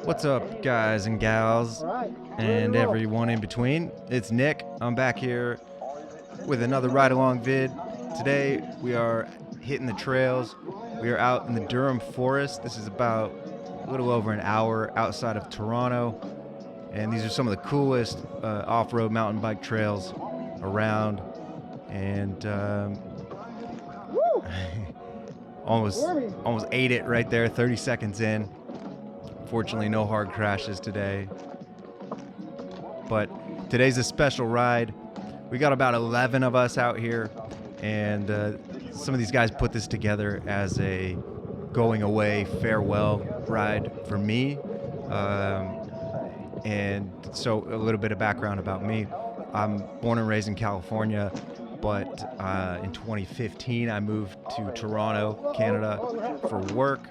What's up, guys and gals, and everyone in between? It's Nick. I'm back here with another ride-along vid. Today, we are hitting the trails. We are out in the Durham Forest. This is about a little over an hour outside of Toronto, and these are some of the coolest off-road mountain bike trails around. And almost ate it right there, 30 seconds in. Fortunately, no hard crashes today. But today's a special ride. We got about 11 of us out here, and some of these guys put this together as a going away farewell ride for me. And so a little bit of background about me. I'm born and raised in California, but in 2015 I moved to Toronto, Canada for work.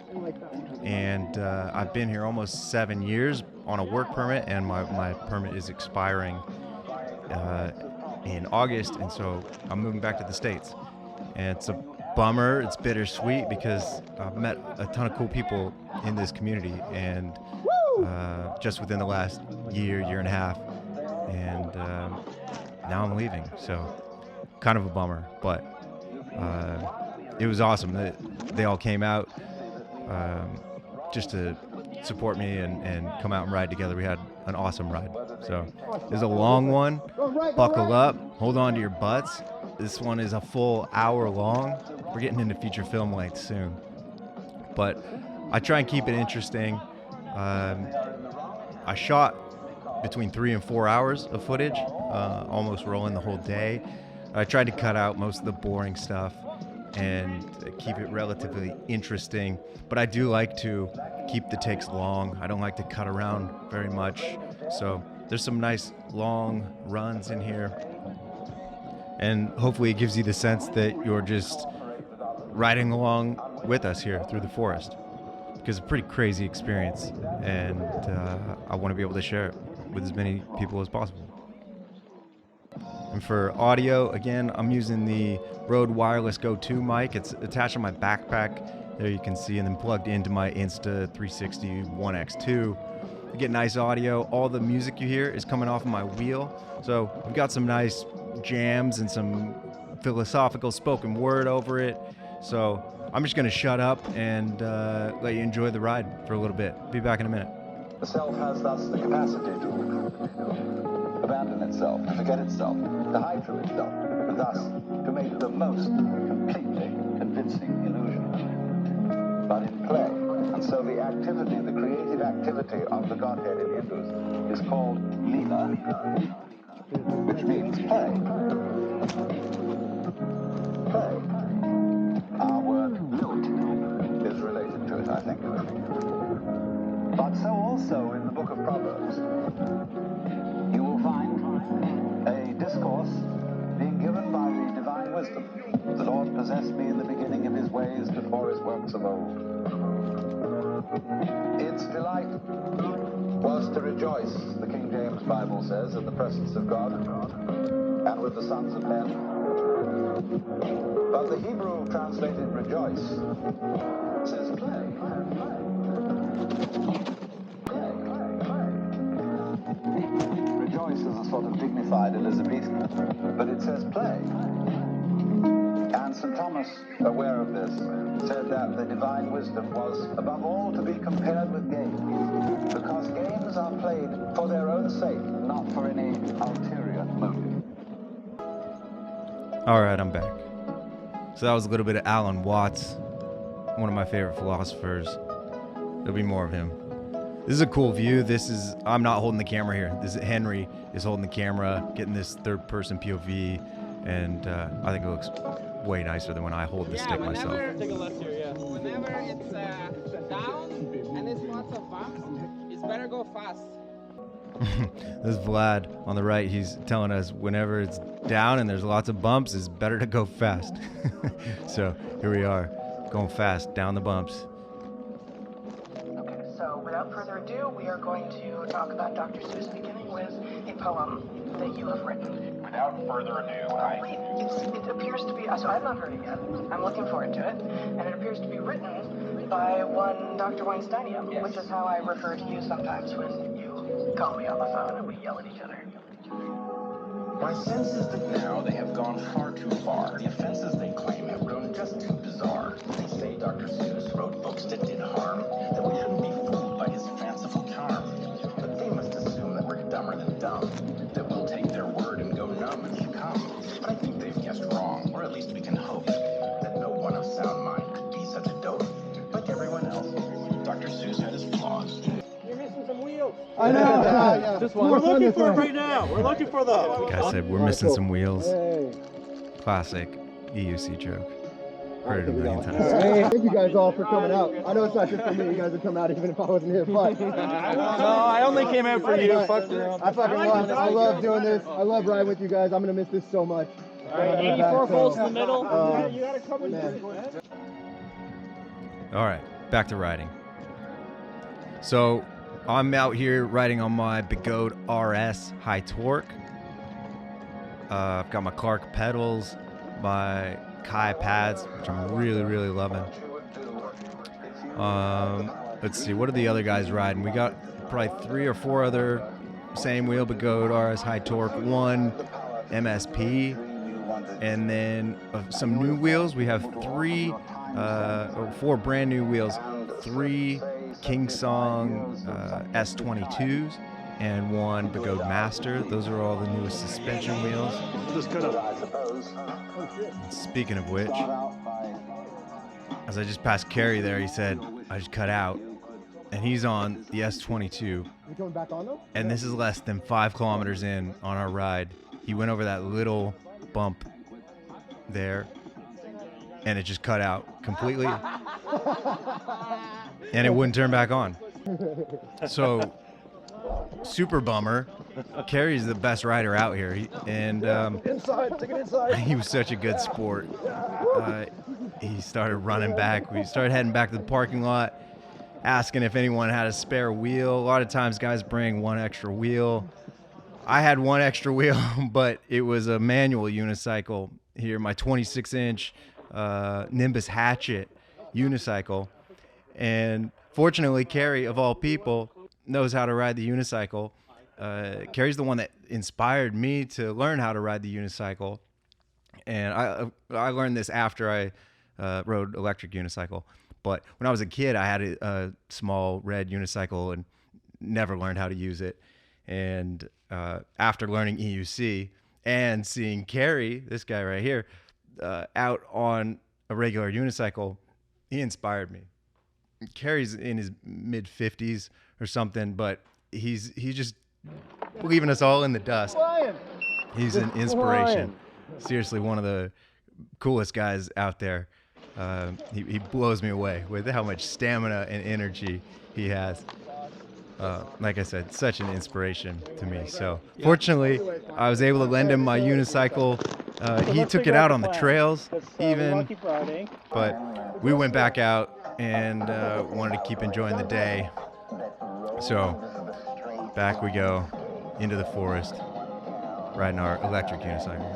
And I've been here almost 7 years on a work permit, and my permit is expiring in August, and so I'm moving back to the States. And it's a bummer, it's bittersweet, because I've met a ton of cool people in this community, and just within the last year and a half, and now I'm leaving, so kind of a bummer, but it was awesome that they all came out just to support me and come out and ride together. We had an awesome ride. So it's a long one. Buckle up, hold on to your butts. This one is a full hour long. We're getting into feature film length soon, but I try and keep it interesting. I shot between 3 and 4 hours of footage, almost rolling the whole day. I tried to cut out most of the boring stuff and keep it relatively interesting, but I do like to keep the takes long. I don't like to cut around very much, so there's some nice long runs in here, and hopefully it gives you the sense that you're just riding along with us here through the forest, because it's a pretty crazy experience, and I want to be able to share it with as many people as possible. And for audio, again, I'm using the Rode Wireless Go 2 mic. It's attached to my backpack, there you can see, and then plugged into my Insta360 One X2. You get nice audio. All the music you hear is coming off of my wheel. So we've got some nice jams and some philosophical spoken word over it. So I'm just going to shut up and let you enjoy the ride for a little bit. Be back in a minute. The self has thus the capacity to abandon itself, to forget itself, to hide from itself, and thus to make the most completely convincing illusion. But in play, and so the activity, the creative activity of the Godhead in Hindus is called lila, which means play. Play. Our word lilt is related to it, I think. But so also in the book of Proverbs, you will find a discourse being given by the divine wisdom. The Lord possessed me in the beginning of his ways before his works of old. Its delight was to rejoice, the King James Bible says, in the presence of God and with the sons of men. But the Hebrew translated rejoice says play. Rejoice is a sort of dignified Elizabethan, but it says play. And St. Thomas, aware of this, said that the divine wisdom was above all to be compared with games, because games are played for their own sake, not for any ulterior motive. All right, I'm back. So that was a little bit of Alan Watts, one of my favorite philosophers. There'll be more of him. This is a cool view. I'm not holding the camera here. Henry is holding the camera, getting this third-person POV, and I think it looks way nicer than when I hold the stick myself. Take a left here, yeah. Whenever it's down and there's lots of bumps, it's better go fast. This is Vlad on the right. He's telling us whenever it's down and there's lots of bumps, it's better to go fast. So here we are, going fast down the bumps. So without further ado, we are going to talk about Dr. Seuss, beginning with a poem that you have written. without further ado, It appears to be, so I've not heard it yet. I'm looking forward to it. And it appears to be written by one Dr. Weinsteinium, Yes. which is how I refer to you sometimes when you call me on the phone and we yell at each other. My sense is that now they have gone far too far. The offenses they claim have grown just too bizarre. They say Dr. Seuss wrote books that did harm, that we shouldn't be fooled by his fanciful charm. But they must assume that we're dumber than dumb, that we'll take their word and go numb and succumb. But I think they've guessed wrong, or at least we can hope that no one of sound mind could be such a dope. Like everyone else, Dr. Seuss had his flaws. You're missing some wheels. I know. Yeah. Just one. We're looking for it right now. We're looking for the. Guy said we're missing some wheels. Hey. Classic EUC joke. Heard it a million times. Thank you guys all for coming out. I know it's not just for me. You guys would come out even if I wasn't here. But No, I only came out for you. Fuck you. I fucking love it. I love doing this. I love riding with you guys. I'm gonna miss this so much. All right, 84 volts in the middle. You gotta come in man. this way. All right, back to riding. So I'm out here riding on my Begode RS high torque. I've got my Clark pedals, my Kai pads, which I'm really loving. Let's see, what are the other guys riding? We got probably 3 or 4 other same wheel Begode RS high torque, 1 MSP, and then some new wheels. We have 4 brand new wheels, 3 King Song S22s and 1 Begode Master. Those are all the newest suspension wheels. Just cut up. Speaking of which, as I just passed Kerry there, he said, I just cut out. And he's on the S22. You coming back on though? And this is less than 5 kilometers in on our ride. He went over that little bump there, and it just cut out completely. And it wouldn't turn back on. So, super bummer. Kerry's the best rider out here. Inside, take it inside. He was such a good sport. He started running back. We started heading back to the parking lot, asking if anyone had a spare wheel. A lot of times guys bring 1 extra wheel. I had 1 extra wheel, but it was a manual unicycle here, my 26-inch Nimbus Hatchet unicycle. And fortunately, Kerry, of all people, knows how to ride the unicycle. Kerry's the one that inspired me to learn how to ride the unicycle. And I learned this after I rode electric unicycle. But when I was a kid, I had a small red unicycle and never learned how to use it. And after learning EUC and seeing Kerry, this guy right here, out on a regular unicycle, he inspired me. Kerry's in his mid-50s or something, but he's just leaving us all in the dust. He's an inspiration. Seriously, one of the coolest guys out there. He blows me away with how much stamina and energy he has. Like I said, such an inspiration to me. So fortunately, I was able to lend him my unicycle. He took it out on the trails even, but we went back out and wanted to keep enjoying the day. So back we go into the forest, riding our electric unicycles.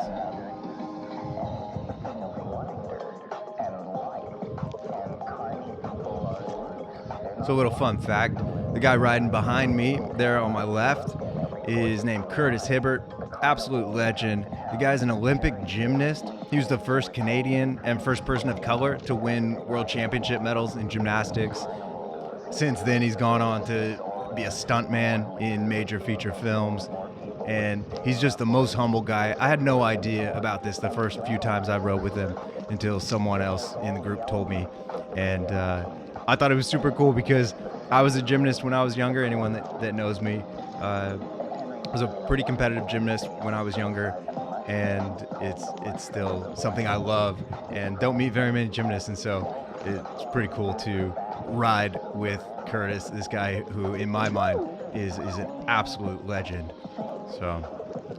So a little fun fact, the guy riding behind me there on my left is named Curtis Hibbert, absolute legend. The guy's an Olympic gymnast. He was the first Canadian and first person of color to win world championship medals in gymnastics. Since then, he's gone on to be a stuntman in major feature films, and he's just the most humble guy. I had no idea about this the first few times I rode with him until someone else in the group told me, and I thought it was super cool because I was a gymnast when I was younger. Anyone that knows me, I was a pretty competitive gymnast when I was younger, and it's still something I love and don't meet very many gymnasts, and so it's pretty cool to ride with Curtis, this guy who in my mind is an absolute legend. So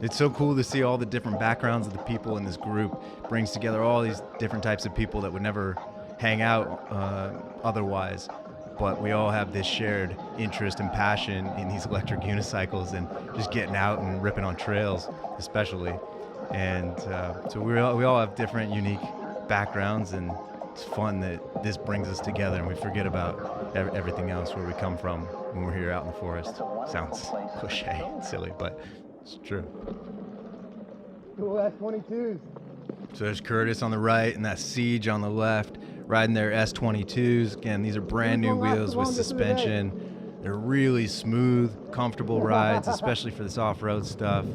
it's so cool to see all the different backgrounds of the people in this group. Brings together all these different types of people that would never hang out otherwise, but we all have this shared interest and passion in these electric unicycles and just getting out and ripping on trails especially. And so we all have different, unique backgrounds, and it's fun that this brings us together and we forget about everything else where we come from when we're here out in the forest. Sounds cliche, silly, but it's true. Cool S22s. So there's Curtis on the right and that Siege on the left, riding their S22s. Again, these are brand new wheels with suspension. They're really smooth, comfortable rides, especially for this off-road stuff.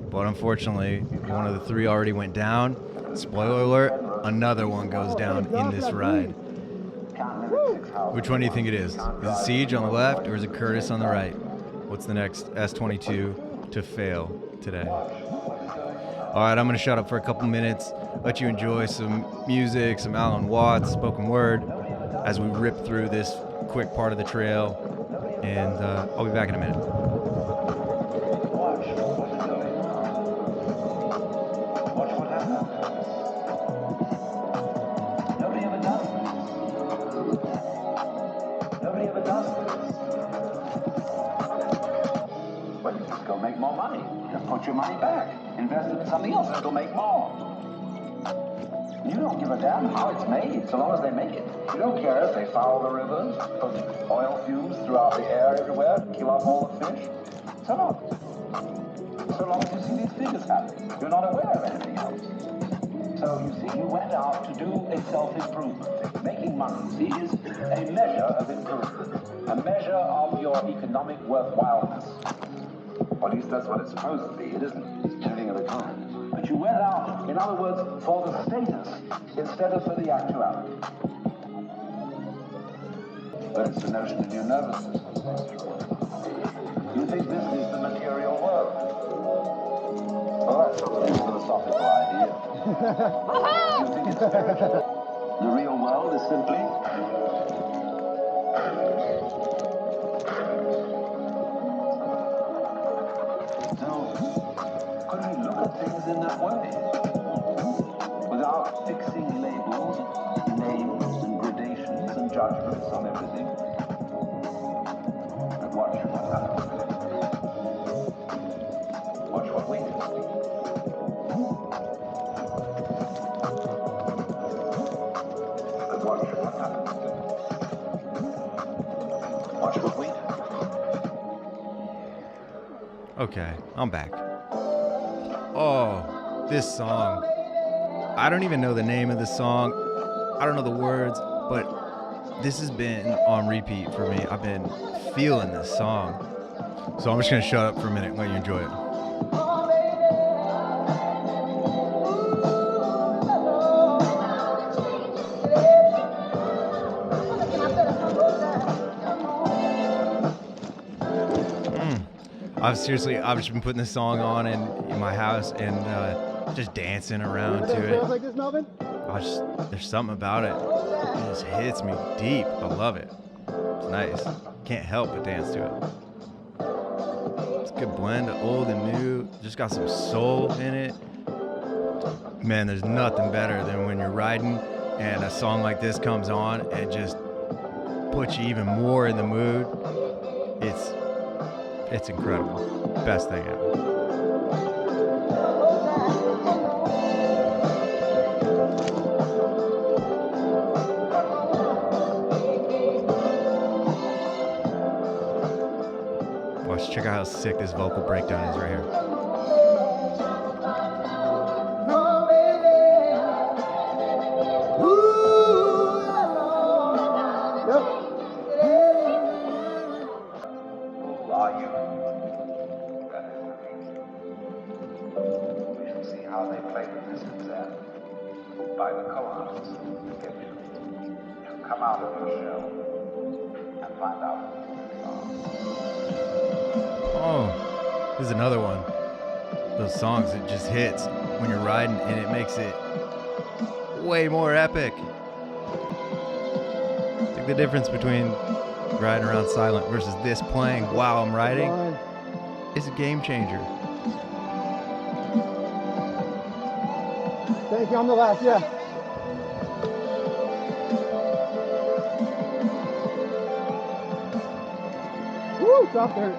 But unfortunately, one of the three already went down. Spoiler alert, another one goes down in this ride. Which one do you think it is? Is it Siege on the left or is it Curtis on the right? What's the next S22 to fail today? All right, I'm going to shut up for a couple minutes, let you enjoy some music, some Alan Watts, spoken word, as we rip through this quick part of the trail, and I'll be back in a minute. Watch what happens. Nobody ever does this. Nobody ever does this. Well, you just go make more money. Just put your money back. Invest it in something else and it'll make more. You don't give a damn how it's made, so long as they make it. You don't care if they foul the rivers, put oil fumes throughout the air everywhere, kill off all the fish. So long. So long as you see these figures happening. You're not aware of anything else. So you see, you went out to do a self-improvement thing. Making money, see, is a measure of improvement. A measure of your economic worthwhileness. Or at least that's what it's supposed to be. It isn't anything of the kind. But you went out, in other words, for the status instead of for the actuality. But it's the notion in your nervous system. You think this is the material world. Well, that's a philosophical idea. You think it's spiritual. The real world is simply... So, could we look at things in that way? Without fixing labels, names, and gradations, and judgments on everything? And watch what happens. Watch what we do. And watch what happens. Watch what we do. Okay, I'm back. Oh, this song. I don't even know the name of the song. I don't know the words, but this has been on repeat for me. I've been feeling this song. So I'm just going to shut up for a minute and let you enjoy it. I've just been putting this song on in my house and just dancing around to it. Like this, Melvin? There's something about it. It just hits me deep. I love it. It's nice. Can't help but dance to it. It's a good blend of old and new. Just got some soul in it. Man, there's nothing better than when you're riding and a song like this comes on and just puts you even more in the mood. It's incredible. Best thing ever. Watch, check out how sick this vocal breakdown is right here. By the co-hosts get you to come out of your shell and find out who you are. Oh, this is another one. Those songs, it just hits when you're riding and it makes it way more epic. I think the difference between riding around silent versus this playing while I'm riding is a game changer. Thank you, on the left, yeah. Woo, soft hurt.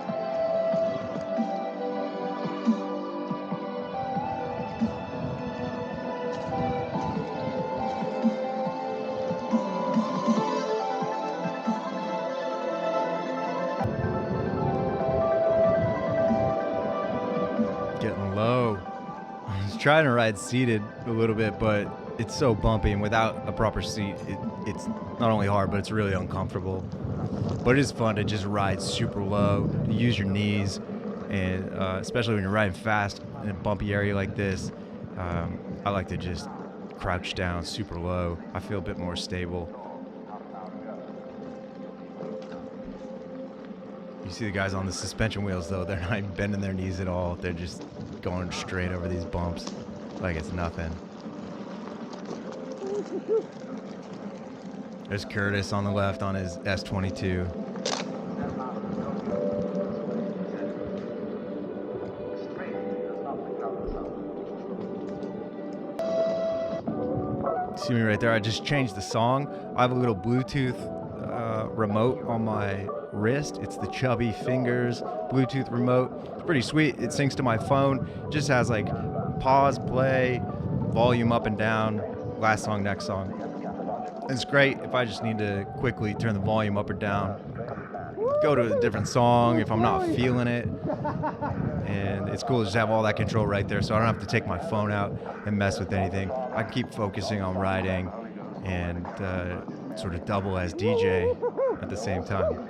trying to ride seated a little bit, but it's so bumpy, and without a proper seat, it's not only hard, but it's really uncomfortable. But it is fun to just ride super low, to use your knees, and especially when you're riding fast in a bumpy area like this, I like to just crouch down super low. I feel a bit more stable. You see the guys on the suspension wheels, though, they're not even bending their knees at all. They're just going straight over these bumps like it's nothing. There's Curtis on the left on his S22. See me right there? I just changed the song. I have a little Bluetooth remote on my wrist. It's the Chubby Fingers Bluetooth remote. It's pretty sweet. It syncs to my phone. It just has like pause, play, volume up and down, last song, next song. It's great if I just need to quickly turn the volume up or down, go to a different song if I'm not feeling it. And it's cool to just have all that control right there, so I don't have to take my phone out and mess with anything. I can keep focusing on riding and sort of double as DJ at the same time.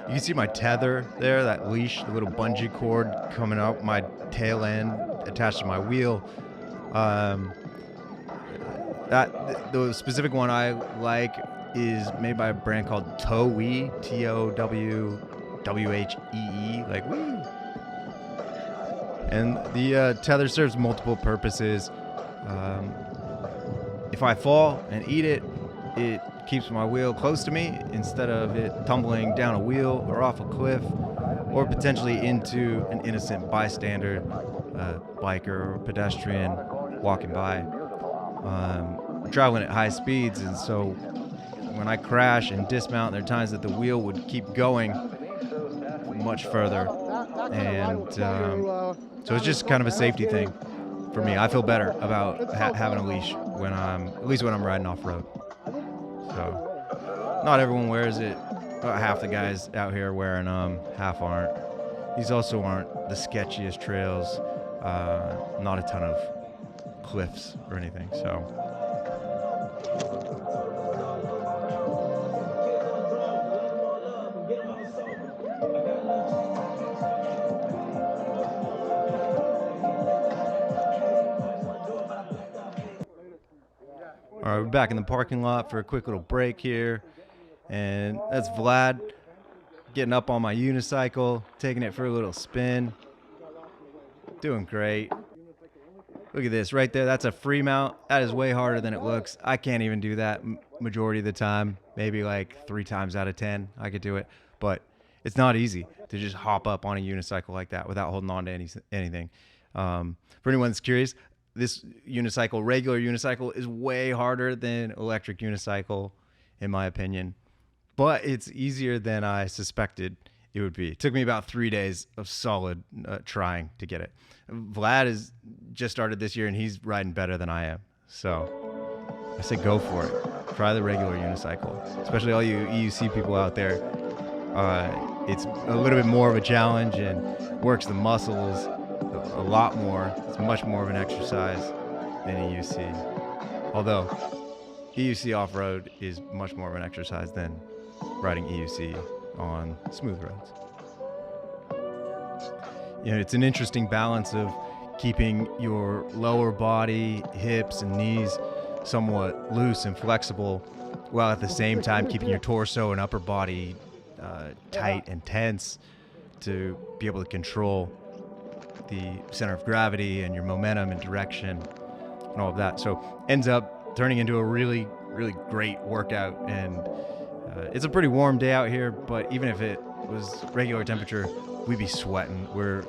You can see my tether there, that leash, the little bungee cord coming out my tail end attached to my wheel. The specific one I like is made by a brand called Towhee, Towwhee, like wee. And the tether serves multiple purposes. If I fall and eat it, it keeps my wheel close to me instead of it tumbling down a wheel or off a cliff or potentially into an innocent bystander, biker or pedestrian walking by. I'm traveling at high speeds, and so when I crash and dismount, there are times that the wheel would keep going much further, and so it's just kind of a safety thing for me. I feel better about having a leash at least when I'm riding off-road. So not everyone wears it. About half the guys out here are wearing them, half aren't. These also aren't the sketchiest trails, not a ton of cliffs or anything, so. All right, we're back in the parking lot for a quick little break here. And that's Vlad getting up on my unicycle, taking it for a little spin. Doing great. Look at this right there. That's a free mount. That is way harder than it looks. I can't even do that majority of the time. Maybe like 3 times out of 10 I could do it. But it's not easy to just hop up on a unicycle like that without holding on to anything. For anyone that's curious, this unicycle, regular unicycle, is way harder than electric unicycle, in my opinion. But it's easier than I suspected it would be. It took me about 3 days of solid trying to get it. Vlad has just started this year, and he's riding better than I am. So I say go for it. Try the regular unicycle, especially all you EUC people out there. It's a little bit more of a challenge and works the muscles a lot more. It's much more of an exercise than EUC. Although EUC off-road is much more of an exercise than riding EUC on smooth roads. You know, it's an interesting balance of keeping your lower body, hips, and knees somewhat loose and flexible, while at the same time keeping your torso and upper body tight and tense to be able to control the center of gravity and your momentum and direction and all of that. So ends up turning into a really, really great workout. And it's a pretty warm day out here, but even if it was regular temperature, we'd be sweating. We're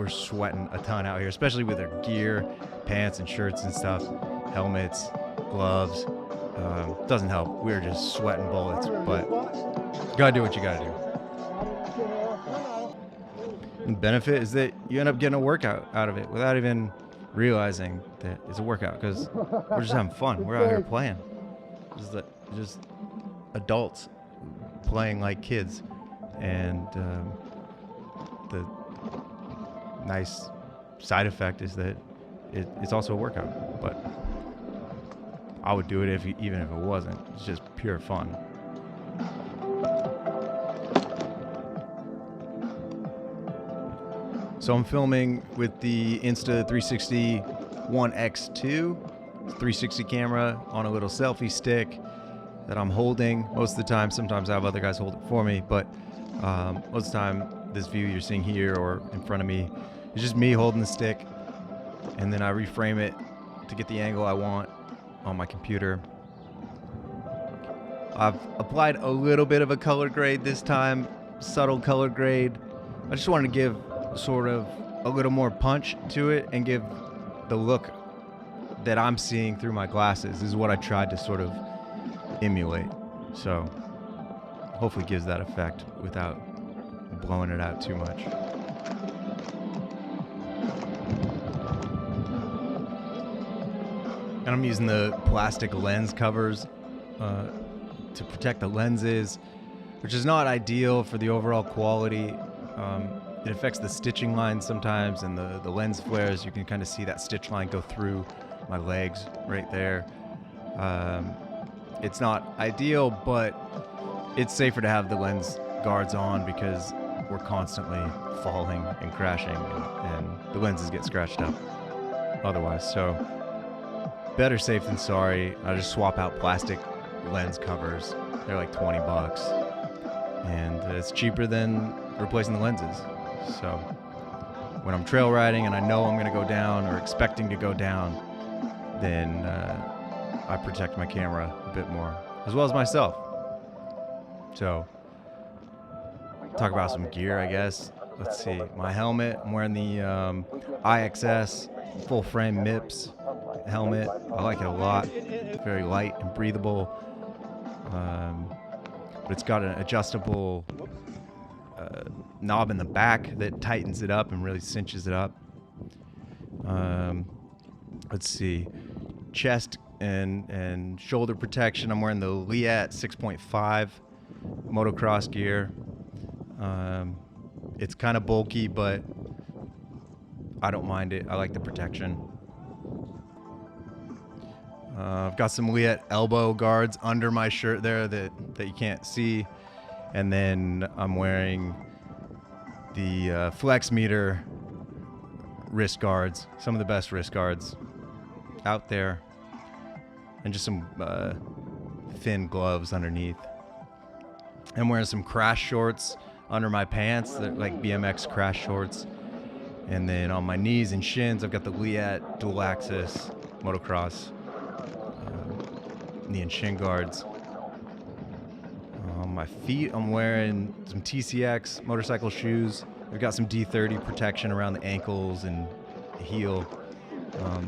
sweating a ton out here, especially with our gear, pants and shirts and stuff, helmets, gloves. Doesn't help. We're just sweating bullets, but you gotta do what you gotta do. The benefit is that you end up getting a workout out of it without even realizing that it's a workout, because we're just having fun. We're out here playing. Just adults playing like kids. And the nice side effect is that it's also a workout. But I would do it even if it wasn't. It's just pure fun. So I'm filming with the Insta360 One X2 360 camera on a little selfie stick that I'm holding most of the time. Sometimes I have other guys hold it for me, but most of the time this view you're seeing here or in front of me is just me holding the stick, and then I reframe it to get the angle I want on my computer. I've applied a little bit of a color grade this time, subtle color grade. I just wanted to give sort of a little more punch to it and give the look that I'm seeing through my glasses is what I tried to sort of emulate. So hopefully gives that effect without blowing it out too much. And I'm using the plastic lens covers to protect the lenses, which is not ideal for the overall quality. It affects the stitching line sometimes, and the lens flares. You can kind of see that stitch line go through my legs right there. It's not ideal, but it's safer to have the lens guards on because we're constantly falling and crashing, and the lenses get scratched up otherwise. So better safe than sorry. I just swap out plastic lens covers. They're like 20 bucks, and it's cheaper than replacing the lenses. So when I'm trail riding and I know I'm going to go down or expecting to go down, then I protect my camera a bit more, as well as myself. So talk about some gear, I guess. Let's see. My helmet, I'm wearing the IXS full frame MIPS helmet. I like it a lot. Very light and breathable. But it's got an adjustable knob in the back that tightens it up and really cinches it up. Let's see. Chest and shoulder protection. I'm wearing the Liat 6.5 motocross gear. It's kind of bulky, but I don't mind it. I like the protection. I've got some Liat elbow guards under my shirt there that you can't see. And then I'm wearing the Flex Meter wrist guards, some of the best wrist guards out there. And just some thin gloves underneath. I'm wearing some crash shorts under my pants, they're like BMX crash shorts. And then on my knees and shins, I've got the Liat dual axis motocross knee and shin guards. On my feet, I'm wearing some TCX motorcycle shoes. I've got some D30 protection around the ankles and the heel.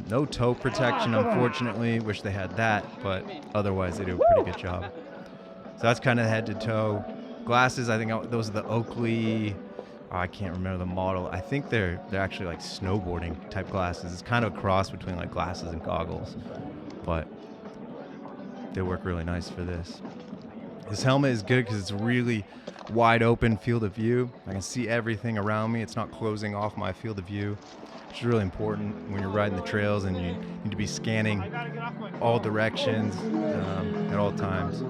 No toe protection, unfortunately. Wish they had that, but otherwise they do a pretty good job. So that's kind of head to toe. Glasses, I think those are the Oakley. I can't remember the model. I think they're actually like snowboarding type glasses. It's kind of a cross between like glasses and goggles, but they work really nice for this. This helmet is good because it's really wide open field of view. I can see everything around me. It's not closing off my field of view, which is really important when you're riding the trails and you need to be scanning all directions at all times.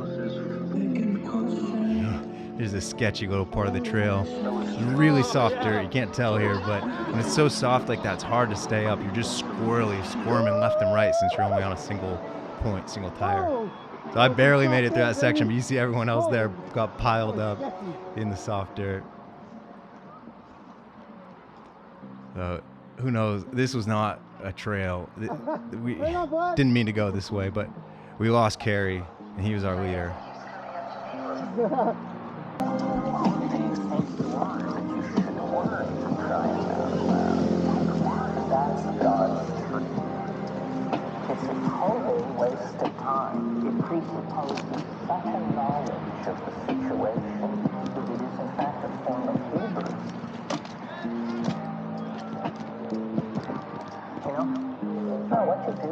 Here's a sketchy little part of the trail. It's really soft dirt. You can't tell here, but when it's so soft like that, it's hard to stay up. You're just squirming left and right since you're only on a single tire. So I barely made it through that section, but you see everyone else there got piled up in the soft dirt. Who knows? This was not a trail. We didn't mean to go this way, but we lost Kerry, and he was our leader. It's a total waste of time. It presupposes such a knowledge of the situation that it is in fact a form of hubris. What you do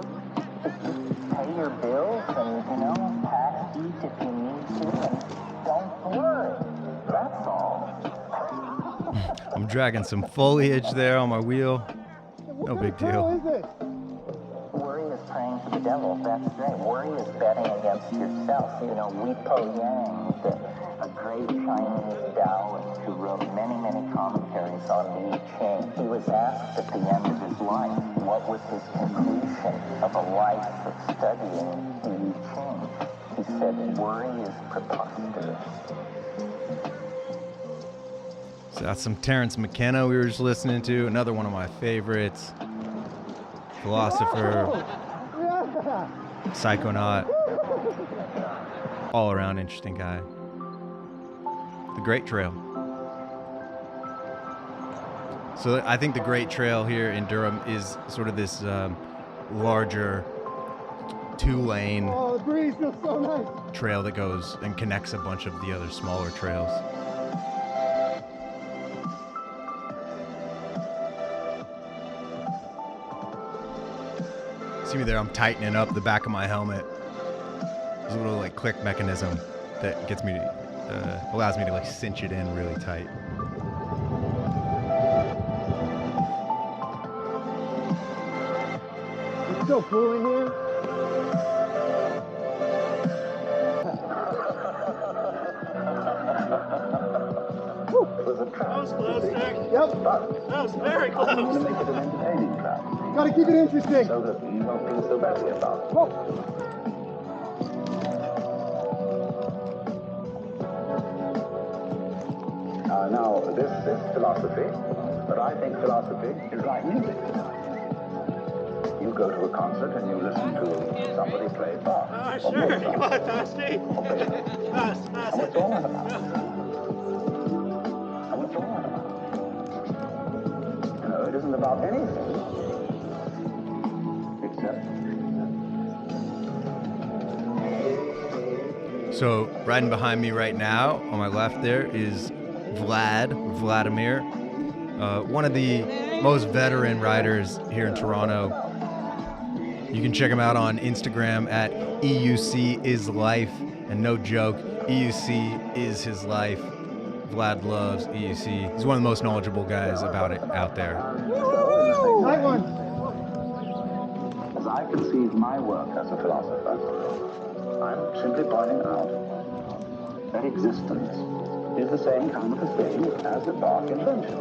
is just pay your bills and, pass eat if you need to, and don't worry. That's all. I'm dragging some foliage there on my wheel. No big deal. Worry is praying to the devil. That's right. Worry is betting against yourself. You know, Wi Po Yang, a great Chinese Taoist who wrote many, many commentaries on the I Ching. He was asked at the end of his life what was his conclusion of a life of studying the I Ching. He said, worry is preposterous. So that's some Terence McKenna we were just listening to. Another one of my favorites. Philosopher, psychonaut, all around interesting guy. The Great Trail. So I think the Great Trail here in Durham is sort of this larger 2-lane Oh, the breeze feels so nice. trail that goes and connects a bunch of the other smaller trails. See me there, I'm tightening up the back of my helmet. There's a little like click mechanism that gets me, allows me to like cinch it in really tight. It's so cool in here. That was close, Nick. Yep. That was very close. To make it an entertaining track, Gotta keep it interesting. so that you don't feel so badly about it. Whoa. Now, this is philosophy, but I think philosophy is like music. You go to a concert and you listen to somebody play Bach. or Sure. Mozart, Come on, fast, Steve. or Beethoven. Fast, And fast. what's all that about? And what's all that about? You know, it isn't about anything except So riding behind me right now, on my left there, is Vladimir, one of the most veteran riders here in Toronto. You can check him out on Instagram at EUC is life, and no joke, EUC is his life. Vlad loves EUC. He's one of the most knowledgeable guys about it out there. Night one. as I conceive my work as a philosopher, I'm simply pointing out that existence is the same kind of a thing as a Bach invention.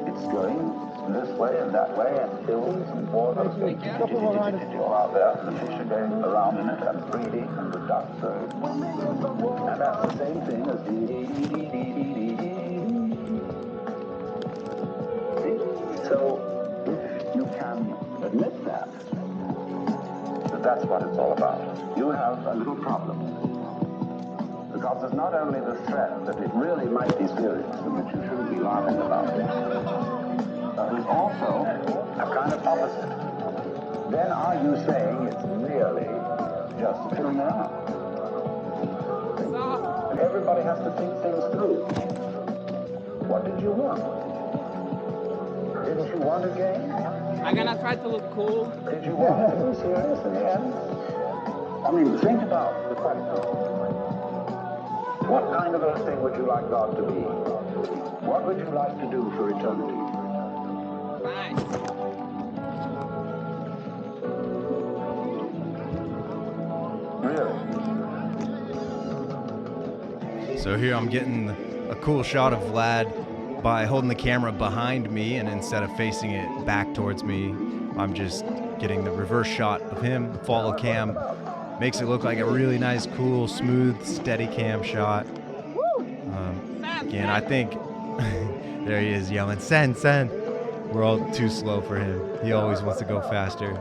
It's going this way and that way, and hills and waters and all out there. The fish are going around in it and breeding, and the ducks are. And that's the same thing as See? So, if you can admit that that's what it's all about, you have a little problem. Because there's not only the threat that it really might be serious and that you shouldn't be laughing about it, but there's also a kind of opposite. Then are you saying it's merely just filling around? Everybody has to think things through. What did you want? Didn't you want a game? I'm gonna try to look cool. Did you want to be serious in the end? I mean, think about the question. What kind of a thing would you like God to be? What would you like to do for eternity? Fine. Really? So here I'm getting a cool shot of Vlad by holding the camera behind me, and instead of facing it back towards me, I'm just getting the reverse shot of him, follow cam. Makes it look like a really nice, cool, smooth, steady cam shot. Again, I think there he is yelling, "Send, send." We're all too slow for him. He always wants to go faster.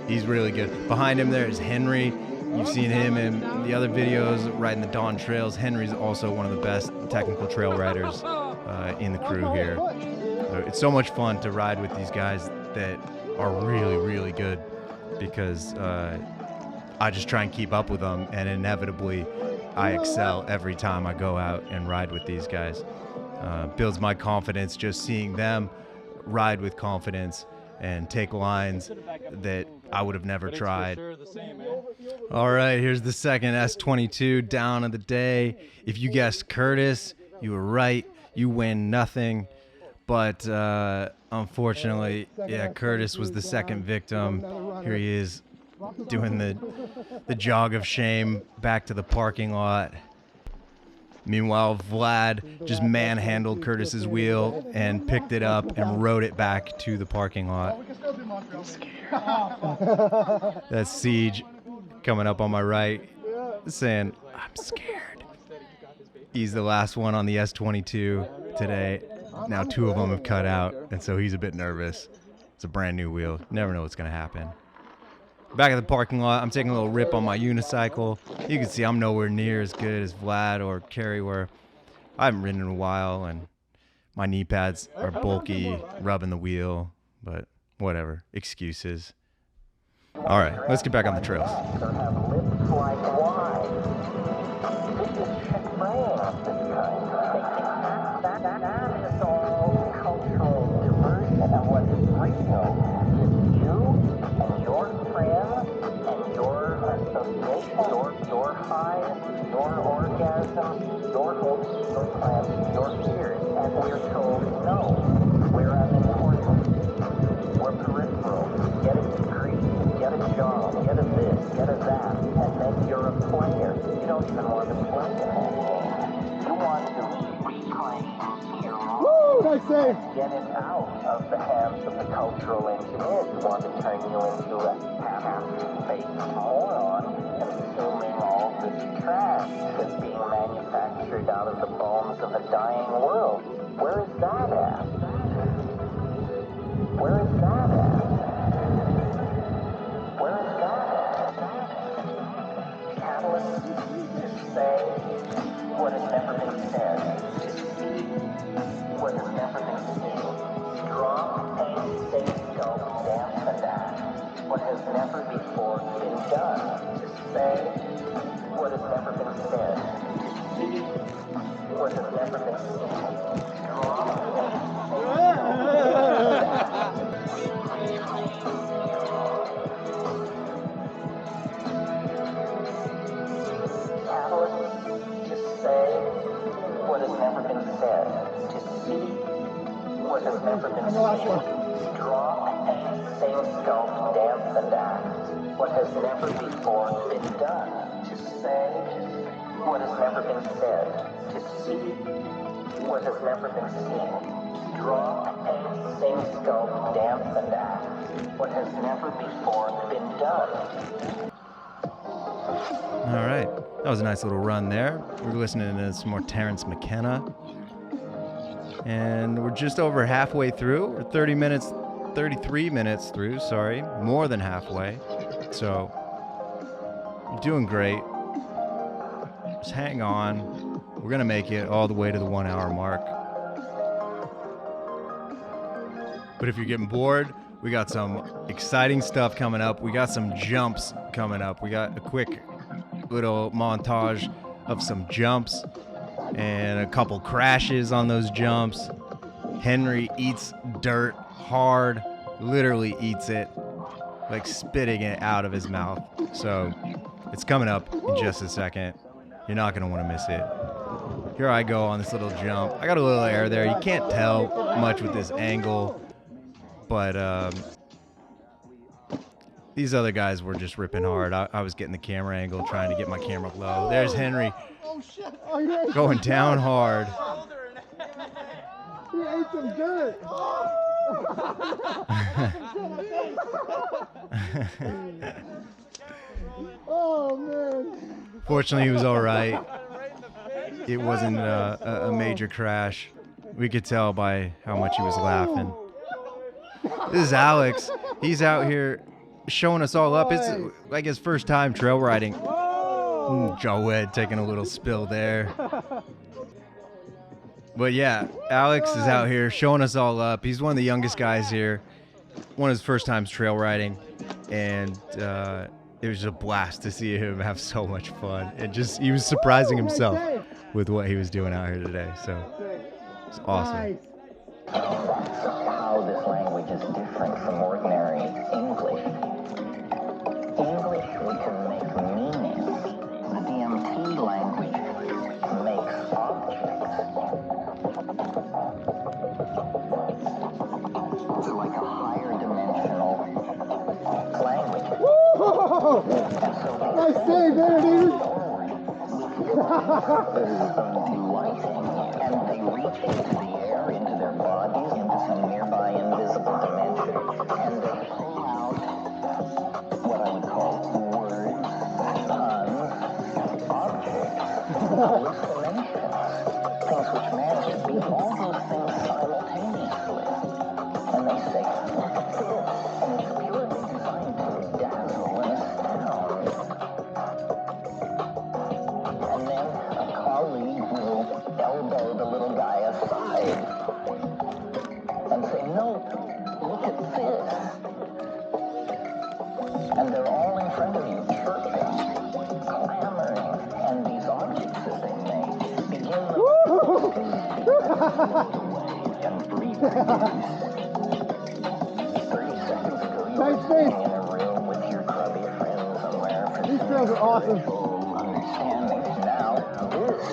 He's really good. Behind him there is Henry. You've seen him in the other videos riding the Dawn Trails. Henry's also one of the best technical trail riders in the crew here. It's so much fun to ride with these guys that are really, really good, because I just try and keep up with them, and inevitably I excel every time I go out and ride with these guys. Builds my confidence just seeing them ride with confidence and take lines that I would have never tried. All right, here's the second S22 down of the day. If you guessed Curtis, you were right. you win nothing. But unfortunately, yeah, Curtis was the second victim. Here he is doing the jog of shame back to the parking lot. Meanwhile, Vlad just manhandled Curtis's wheel and picked it up and rode it back to the parking lot. That's Siege coming up on my right, saying, "I'm scared." He's the last one on the S22 today. Now 2 of them have cut out, and so he's a bit nervous. It's a brand new wheel. Never know what's going to happen. Back at the parking lot, I'm taking a little rip on my unicycle. You can see I'm nowhere near as good as Vlad or Carrie were. I haven't ridden in a while, and my knee pads are bulky, rubbing the wheel, but whatever. Excuses. All right, let's get back on the trails. Your highs, your orgasms, your hopes, your plans, your fears, and we're told no, we're unimportant, we're peripheral, get a degree, get a job, get a this, get a that, and then you're a player. You don't even want to play in that game. You want to reclaim your own. Woo! Nice save! Get it out of the hands of the cultural engineers who want to turn you into a half-baked moron, consuming all this trash that's being manufactured out of the bones of a dying world. Where is that at? Where is that at? Where is that at? Catalyst to say what has never been said, to see what has never been seen. Draw, paint, sing, sculpt, dance, and act. What has never before been done. To say what has never been said. To see what has never been seen. Draw, paint, sing, sculpt, dance, and act. Catalyst to say what has never been said. To see what has never been seen. Draw, paint, sing, sculpt, dance, and act. What has never before been done. To say what has never been said. To see what has never been seen. Draw, paint, sing, sculpt, dance, and act. What has never before been done. All right, that was a nice little run there. We're listening to some more Terrence McKenna. And we're just over halfway through. We're 33 minutes through, sorry. More than halfway. So, you're doing great. Just hang on. We're going to make it all the way to the 1 hour mark. But if you're getting bored, we got some exciting stuff coming up. We got some jumps coming up. We got a quick little montage of some jumps and a couple crashes on those jumps. Henry eats dirt hard, literally eats it, like spitting it out of his mouth. So it's coming up in just a second. You're not going to want to miss it. Here I go on this little jump. I got a little air there. You can't tell much with this angle, but these other guys were just ripping hard. I was getting the camera angle, trying to get my camera low. There's Henry going down hard. He ate some dirt. Oh, man. Fortunately, he was all right. It wasn't a major crash. We could tell by how much he was laughing. This is Alex. He's out here showing us all up. It's like his first time trail riding. Jawed taking a little spill there. But yeah, Alex is out here showing us all up. He's one of the youngest guys here. One of his first times trail riding. And it was a blast to see him have so much fun. He was surprising himself with what he was doing out here today. So it's awesome. That's how this language is different from ordinary English. English, we can make meaning. The DMT language makes objects. Oh, nice save there, dude. And they reach into the air, into their bodies, into some nearby invisible dimension, and they pull out what I would call words, puns, objects, hallucinations, things which manage to be all those things simultaneously. And they say, look at this, and it's purely designed to dazzle and astound. And then a colleague will elbow the little guy aside and say, no, look at this. And they're all in front of you, chirping, clamoring, and these objects that they make begin to and breathe. 30 seconds ago, you were sitting in a room with your grubby friend somewhere for These trails are awesome. understandings. Now this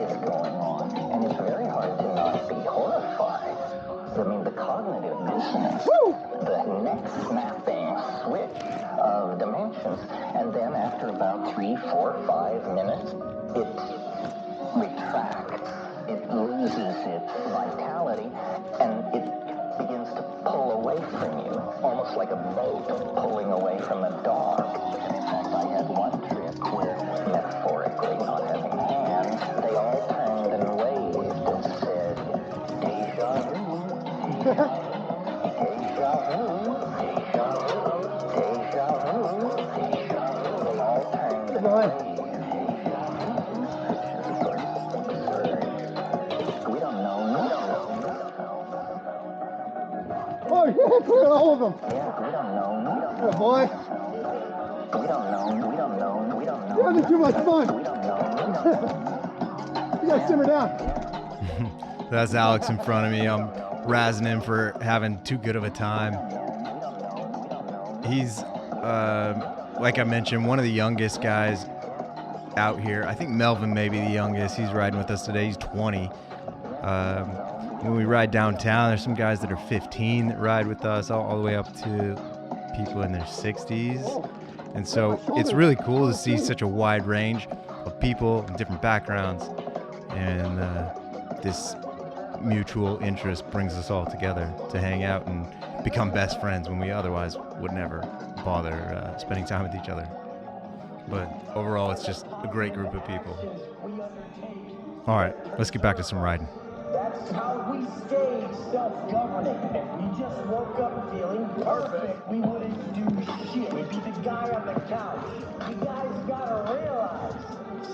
is going on, and it's very hard to not be horrified. I mean, the cognitive dissonance, the neck snapping switch of dimensions, and then after about 3, 4, 5 minutes, it retracts. It loses its vitality, and it begins to pull away from you, almost like a boat pulling away from a dock. And in fact, I had one trip where, metaphorically, not having hands, they all turned and waved and said, deja vu, deja vu, deja vu, deja vu, deja vu. They all turned and waved, deja vu, which is, of course, absurd. We don't know. Oh, yeah, clear all of them. Yeah, we don't know. Good boy. We don't know. You're having too much fun. We don't know. You gotta simmer down. That's Alex in front of me. I'm razzing him for having too good of a time. He's, like I mentioned, one of the youngest guys out here. I think Melvin may be the youngest. He's riding with us today. He's 20. When we ride downtown, there's some guys that are 15 that ride with us, all the way up to people in their 60s. And so it's really cool to see such a wide range of people and different backgrounds. And this mutual interest brings us all together to hang out and become best friends when we otherwise would never bother spending time with each other. But overall, it's just a great group of people. All right, let's get back to some riding. That's how we stay self-governing. If we just woke up feeling perfect, we wouldn't do shit. We'd be the guy on the couch. You guys gotta realize,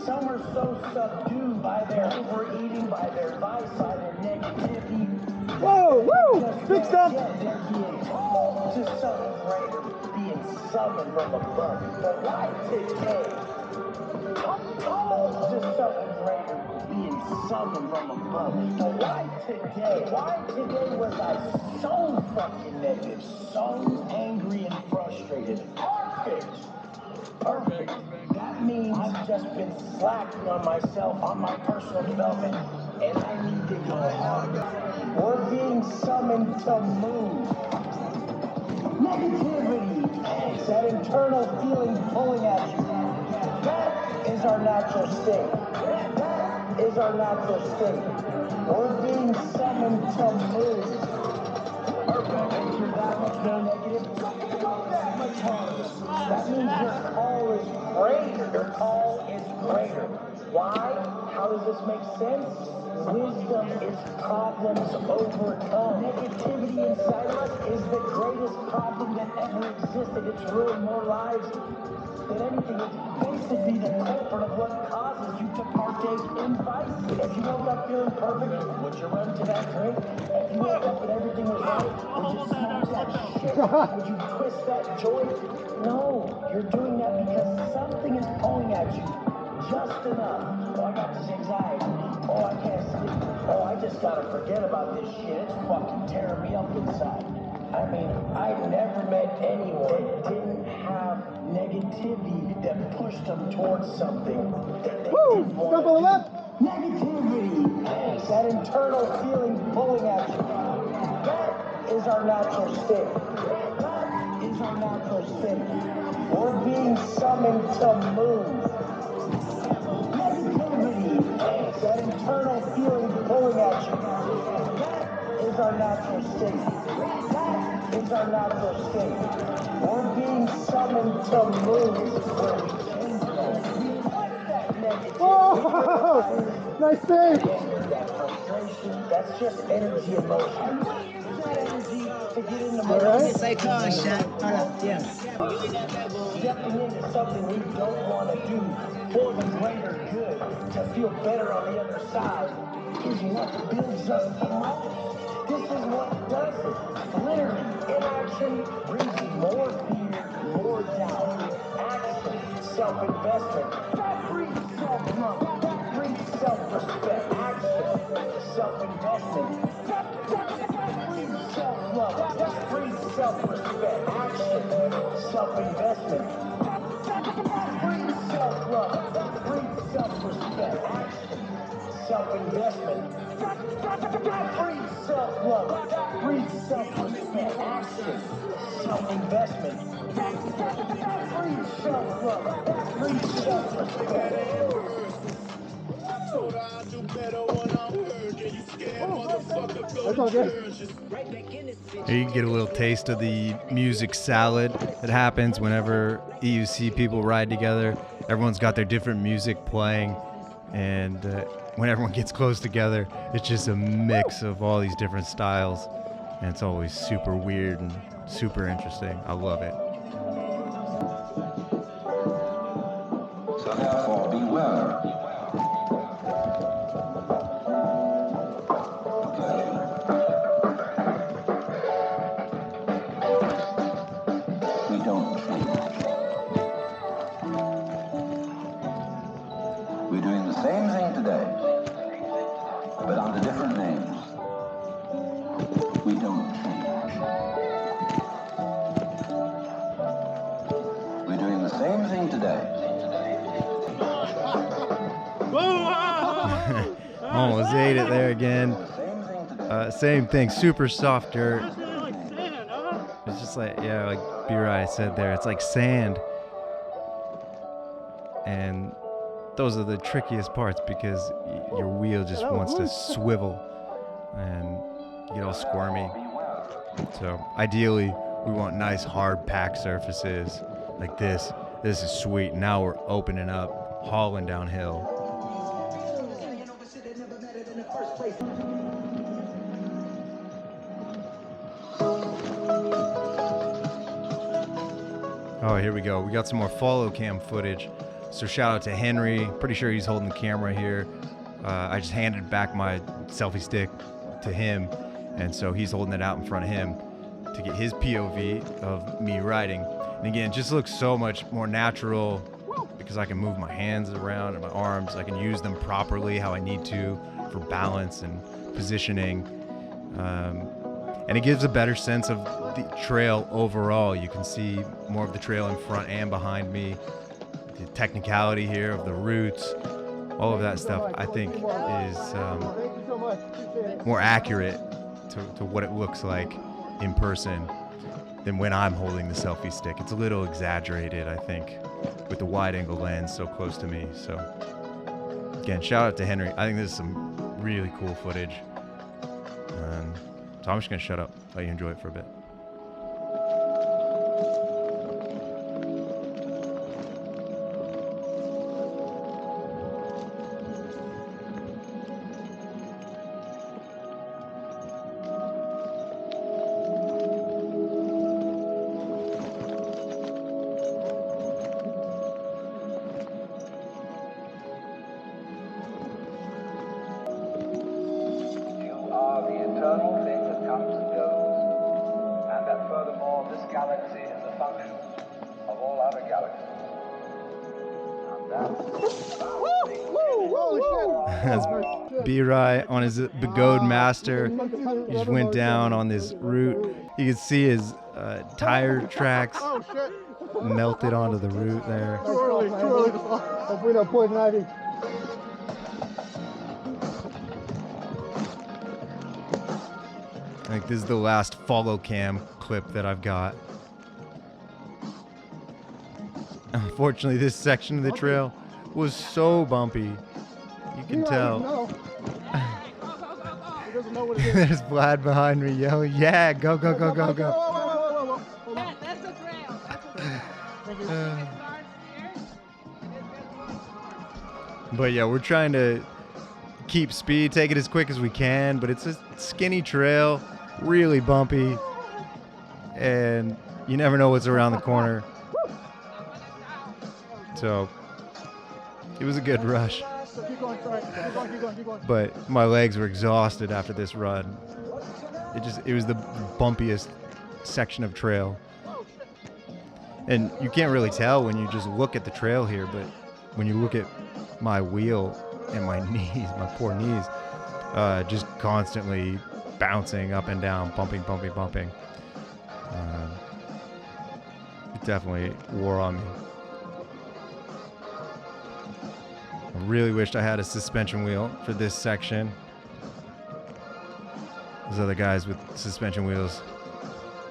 some are so subdued by their overeating, by their vice, by their negativity. Whoa, woo! Big stuff! They're being told to something greater, being summoned from above. But why today? I'm told to something greater, being summoned from above. But why today? Why today was I so fucking negative, so angry and frustrated? Perfect. That means I've just been slacking on myself, on my personal development, and I need to go harder. We're being summoned to move. Negativity, that internal feeling pulling at you. That is our natural state. That is our natural state. We're being summoned to move. Perfect. If you're that much more negative, go that much harder. That means your call is greater. Your call is greater. Why? How does this make sense? Wisdom is problems overcome. Negativity inside of us is the greatest problem that ever existed. It's ruined more lives than anything. It's basically the culprit of what causes you to partake in vice. If you woke up feeling perfect, would you run to that drink? If you woke up and everything was right, would you smoke that shit? Would you twist that joint? No, you're doing that because something is pulling at you just enough. Oh, I got this anxiety. Oh, I can't sleep. Oh, I just gotta forget about this shit. It's fucking tearing me up inside. I mean, I never met anyone that didn't have negativity that pushed them towards something that they didn't want Step on the left. Negativity, that internal feeling pulling at you. That is our natural state. That is our natural state. or being summoned to move. Negativity, that internal feeling pulling at you, that is our natural state. That is our natural state. Or being summoned to move, where we change those. We fight that negativity. Whoa! Nice save! That frustration, that's just energy in motion. We use that energy to get into motion. Stepping into something we don't want to do for the greater good, to feel better on the other side, is what builds us the most. This is what does it. Literally, inaction brings you more fear, more doubt. Action, self-investment, that breeds self-love, that breeds self-respect. Action, self-investment, that breeds self-love, that breeds self-respect. Action, self-investment, that breeds self-love, that breeds self-respect. Action, self-investment, that breeds self-love, that breeds self-respect. Action, self-investment, that breeds self-love, that breeds self-respect. That's all good. Here you get a little taste of the music salad that happens whenever EUC people ride together. Everyone's got their different music playing, and when everyone gets close together, it's just a mix of all these different styles, and it's always super weird and super interesting. I love it. So therefore, beware. We don't change. We're doing the same thing today, but under different names. We don't change. We're doing the same thing today. Almost ate it there again. Same thing, super soft dirt. It's just like, yeah, like B-Rye said there, it's like sand. And those are the trickiest parts because your wheel just wants to swivel and you get all squirmy. So ideally, we want nice hard packed surfaces like this. This is sweet. Now we're opening up, hauling downhill. Oh, here we go. We got some more follow cam footage. So shout out to Henry. Pretty sure he's holding the camera here. I just handed back my selfie stick to him, and so he's holding it out in front of him to get his POV of me riding. And again, it just looks so much more natural because I can move my hands around and my arms. I can use them properly how I need to for balance and positioning. And it gives a better sense of the trail overall. You can see more of the trail in front and behind me. The technicality here of the routes, all of that stuff, I think is more accurate to what it looks like in person than when I'm holding the selfie stick. It's a little exaggerated, I think, with the wide angle lens so close to me. So again, shout out to Henry. I think this is some really cool footage. So I'm just gonna shut up, let you enjoy it for a bit. That's B-Rye on his Begode Master. He just went down on this route. You can see his tire tracks melted onto the route there. Too early. Hopefully no poison ivy. I think this is the last follow cam clip that I've got. Unfortunately, this section of the trail was so bumpy. You can tell. He doesn't know what it is. There's Vlad behind me yelling, "Yeah, go, go, go, go, go!" Whoa. Hold on. That's the trail. That's the trail. Thank you. It starts here, and it gets more and more. But yeah, we're trying to keep speed, take it as quick as we can, but it's a skinny trail, really bumpy, and you never know what's around the corner. So it was a good rush. So keep going, sorry. Keep going. But my legs were exhausted after this run. It was the bumpiest section of trail. And you can't really tell when you just look at the trail here, but when you look at my wheel and my knees, my poor knees, just constantly bouncing up and down, bumping. It definitely wore on me. I really wished I had a suspension wheel for this section. Those other guys with suspension wheels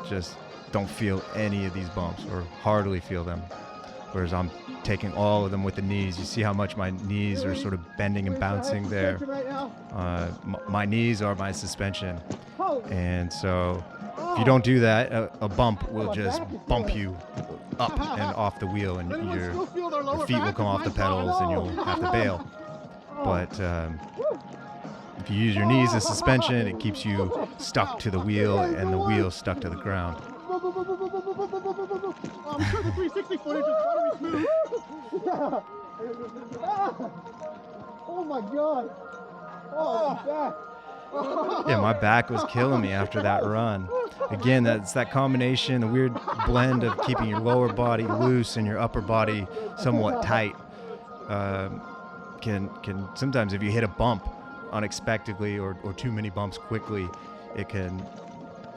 just don't feel any of these bumps or hardly feel them. Whereas I'm taking all of them with the knees. You see how much my knees are sort of bending and bouncing there. My knees are my suspension. And so if you don't do that, a bump will just bump you up and off the wheel, and your feet will come off the pedals and you'll have to bail. But if you use your knees as suspension, it keeps you stuck to the wheel and the wheel stuck to the ground. I'm sure the 360 footage is buttery smooth. Oh my god. Oh, back. Yeah, my back was killing me after that run. Again, that's that combination, the weird blend of keeping your lower body loose and your upper body somewhat tight. Can sometimes, if you hit a bump unexpectedly or too many bumps quickly, it can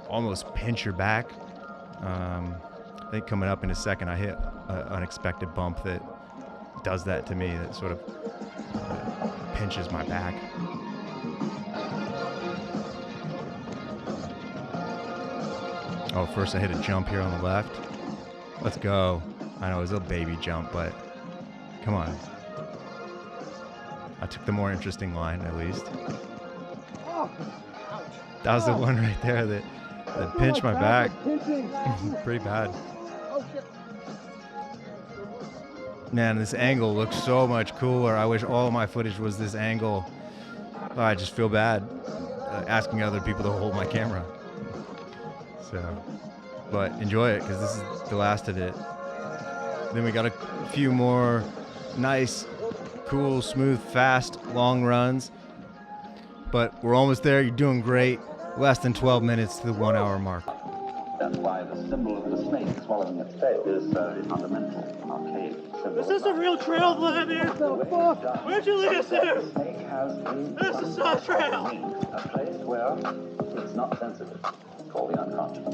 almost pinch your back. I think coming up in a second, I hit an unexpected bump that does that to me, that sort of pinches my back. Oh, first I hit a jump here on the left. Let's go. I know it was a baby jump, but come on. I took the more interesting line, at least. That was the one right there that pinched my back. Pretty bad. Man, this angle looks so much cooler. I wish all of my footage was this angle. Oh, I just feel bad asking other people to hold my camera. So, but enjoy it, because this is the last of it. Then we got a few more nice, cool, smooth, fast, long runs. But we're almost there. You're doing great. Less than 12 minutes to the 1 hour mark. That's why the symbol of the snake swallowing its tail is a fundamental archaic symbol. Is this a real trail, Vladimir? Where'd you lead us here? This is not a trail. A place where it's not sensitive, called the unconscious.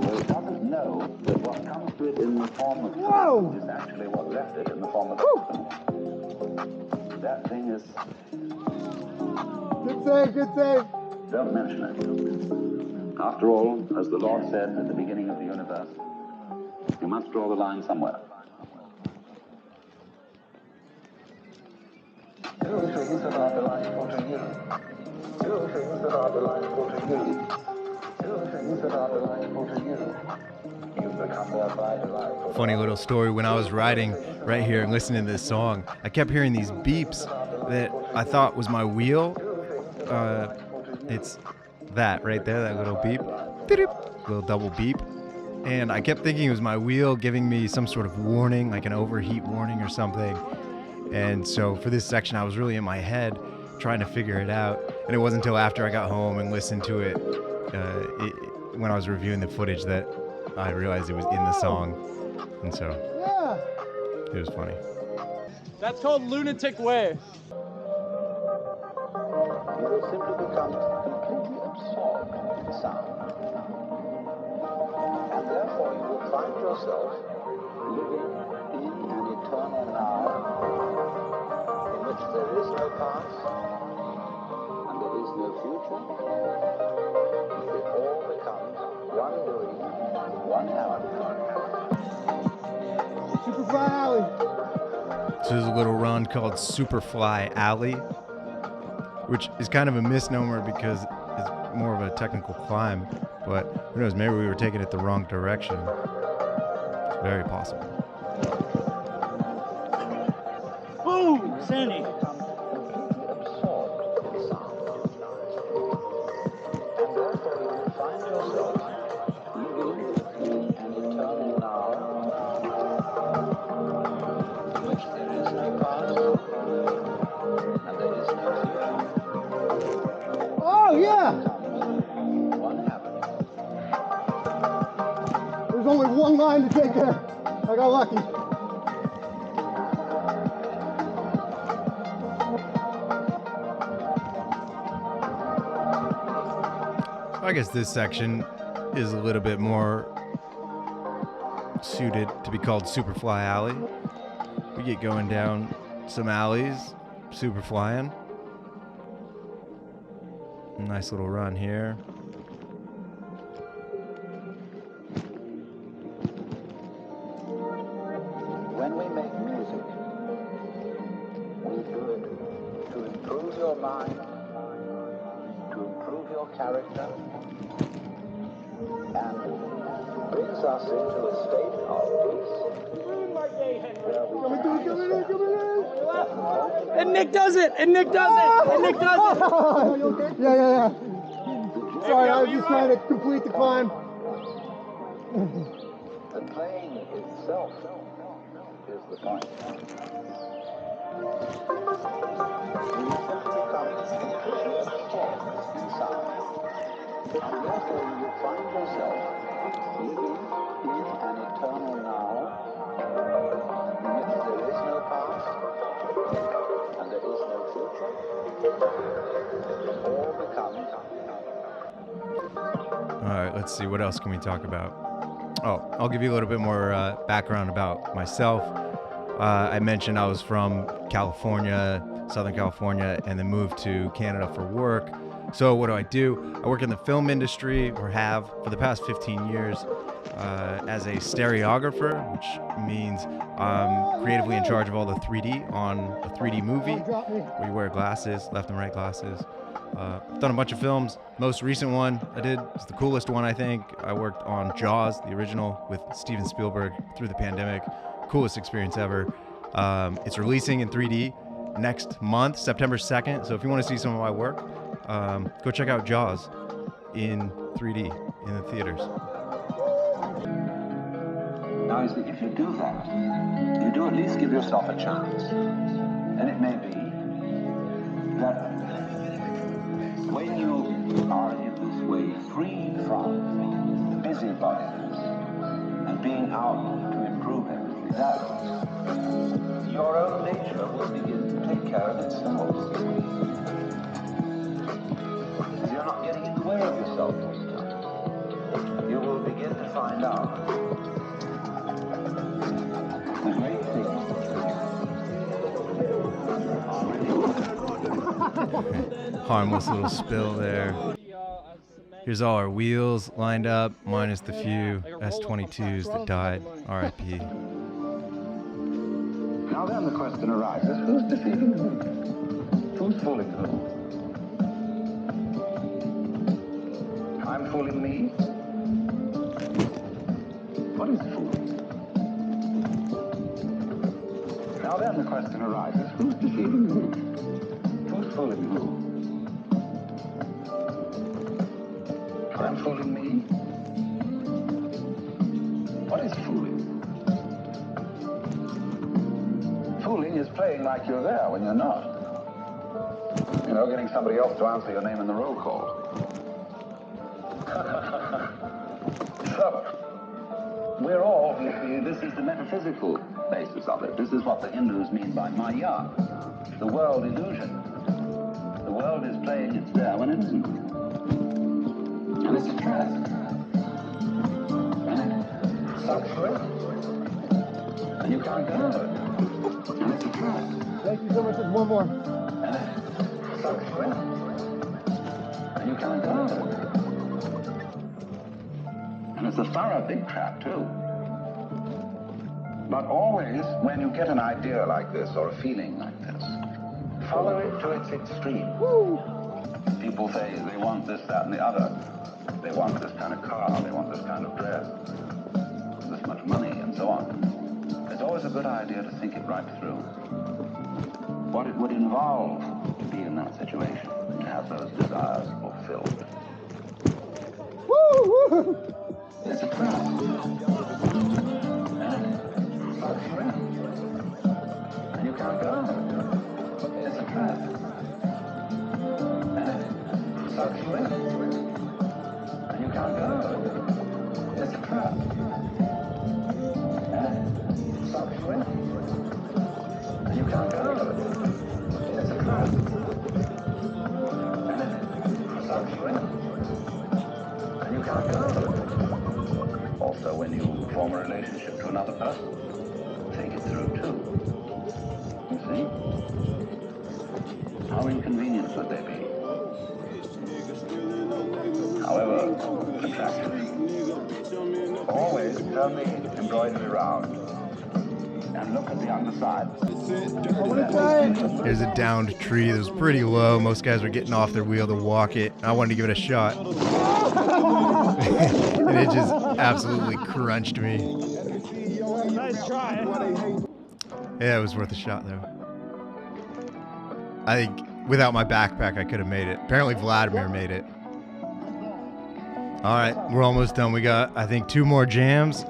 So it doesn't know that what comes to it in the form of food is actually what left it in the form of food. That thing is... Good save. Don't mention it. After all, as the Lord said at the beginning of the universe, you must draw the line somewhere. Do things that are delightful to you. Do things that are delightful to you. Do things that are delightful to you. You become thereby delightful. Funny little story, when I was riding right here and listening to this song, I kept hearing these beeps that I thought was my wheel. It's that right there, that little beep, little double beep. And I kept thinking it was my wheel giving me some sort of warning, like an overheat warning or something. And so for this section, I was really in my head trying to figure it out. And it wasn't until after I got home and listened to it, when I was reviewing the footage, that I realized it was in the song. And so it was funny. That's called Lunatic Way. You will simply become completely absorbed in the sound. And therefore you will find yourself living in an eternal now, in which there is no past and there is no future. It all becomes one doing, one hour. Superfly Alley. So there's a little run called Superfly Alley, which is kind of a misnomer because it's more of a technical climb, but who knows, maybe we were taking it the wrong direction. It's very possible. Boom! Sandy. Oh, yeah! There's only one line to take there. I got lucky. I guess this section is a little bit more suited to be called Superfly Alley. We get going down some alleys, super flying. Nice little run here. When we make music, we do it to improve your mind, to improve your character, and brings us into a state of peace. And Nick does it! And Nick does it! And Nick does it! Yeah. Sorry, I was just trying to complete the climb. The playing itself is the point. You become completely absorbed in sound. And therefore you find yourself living in an eternal now, in which there is no past, and there is no future. It all becomes. All right, let's see. What else can we talk about? Oh, I'll give you a little bit more background about myself. I mentioned I was from California, Southern California, and then moved to Canada for work. So what do? I work in the film industry, or have for the past 15 years, as a stereographer, which means I'm creatively in charge of all the 3D on a 3D movie, where you wear glasses, left and right glasses. I've done a bunch of films. Most recent one I did is the coolest one, I think. I worked on Jaws, the original, with Steven Spielberg through the pandemic. Coolest experience ever. It's releasing in 3D next month, September 2nd. So if you want to see some of my work, go check out Jaws in 3D in the theaters. Now, you see, if you do that, you do at least give yourself a chance. And it may be that when you are in this way free from busybodies and being out to improve everything, that your own nature will begin to take care of itself. You're not getting in the way of yourself this time. You will begin to find out the great things are really Harmless little spill there. Here's all our wheels lined up, minus the few S22s that died. RIP. Now then the question arises, who's deceiving who? Who's fooling who? I'm fooling me? What is fooling? Now then the question arises, who's deceiving who? Who's fooling who? I'm fooling me? What is fooling? Fooling is playing like you're there when you're not. You know, getting somebody else to answer your name in the roll call. So, we're all, you see, this is the metaphysical basis of it. This is what the Hindus mean by Maya, the world illusion. The world is playing it's there when it isn't. And it's a trap. And it sucks you in. And you can't get out of it. And it's a trap. Thank you so much. There's one more. And it sucks you in. And you can't get out of it. And it's a thorough big trap, too. But always, when you get an idea like this or a feeling like this, follow it to its extreme. People say they want this, that, and the other. They want this kind of car, they want this kind of dress, this much money, and so on. It's always a good idea to think it right through. What it would involve to be in that situation, to have those desires fulfilled. Woo! It's a trap. And you can't go. It's a trap. And it sucks you in. And you can't go. It's a trap. And it sucks you in. And you can't go. It's a trap. And it sucks you in. And you can't go. Also, when you form a relationship to another person, think it through too. You see? How inconvenient would they be? However attractive. Always turn the embroidery around and look at the underside. There's a downed tree that was pretty low. Most guys were getting off their wheel to walk it. I wanted to give it a shot. And it just absolutely crunched me. Nice try. Yeah, it was worth a shot though. I think without my backpack I could have made it. Apparently Vladimir made it. Alright, we're almost done. We got, I think, 2 more jams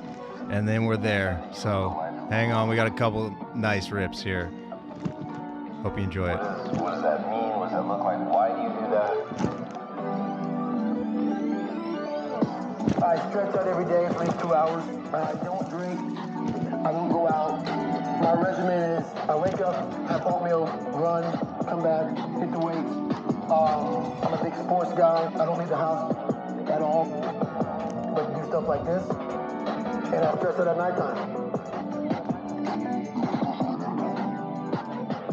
and then we're there. So hang on, we got a couple nice rips here. Hope you enjoy it. What does that mean? What does that look like? Why do you do that? I stretch out every day for at least 2 hours. I don't drink. I don't go out. My regimen is I wake up, have oatmeal, run, come back, hit the weights. I'm a big sports guy. I don't leave the house at all, but do stuff like this. And I stretch out at nighttime.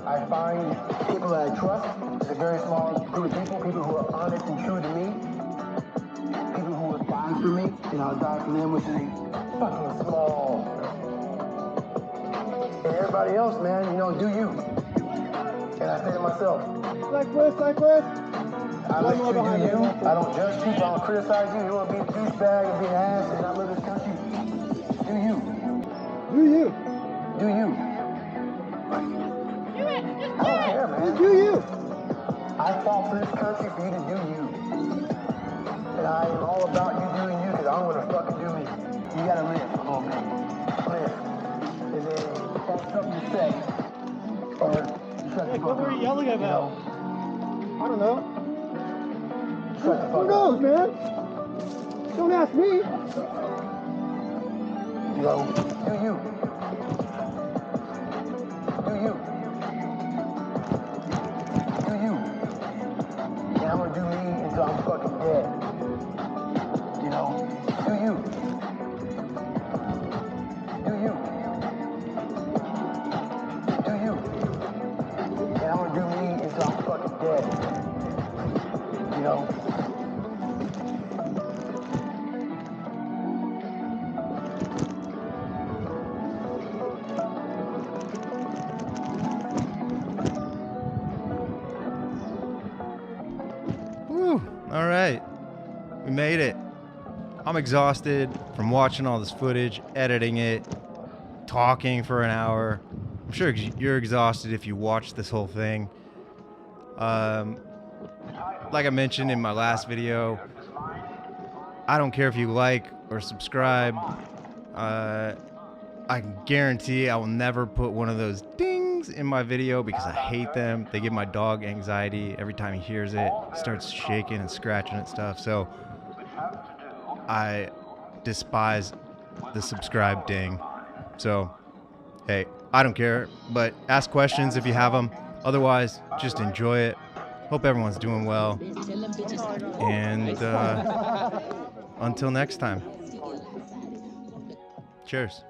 I find people that I trust. It's a very small group of people who are honest and true to me. People who will die for me, and I'll die for them, which is a fucking small. And everybody else, man, you know, do you. And I say to myself, Cyclist. I let you do you. I don't judge people. I don't criticize you. You want to be a douchebag and be an ass and not live this country? Do you. Do you. Do you. I don't care, man. Do you. I fought for this country for you to do you. And I am all about you doing you because I don't want to fucking do me. You gotta live a little bit. Live. And then that's something to say. Or shut the fuck What were you up, yelling about? I don't know. Shut the fuck Who knows, up. man? Don't ask me. You know, do you. Do you. Do you. And I'm gonna do me until I'm fucking dead. You know, do you. Do you. Do you. And I'm gonna do me until I'm fucking dead. You know. Woo! All right, we made it. I'm exhausted from watching all this footage, editing it, talking for an hour. I'm sure you're exhausted if you watch this whole thing. Like I mentioned in my last video, I don't care if you like or subscribe. I can guarantee I will never put one of those dings in my video because I hate them. They give my dog anxiety every time he hears it. He starts shaking and scratching at stuff. So I despise the subscribe ding. So, hey, I don't care, but ask questions if you have them. Otherwise, just enjoy it. Hope everyone's doing well. And until next time. Cheers.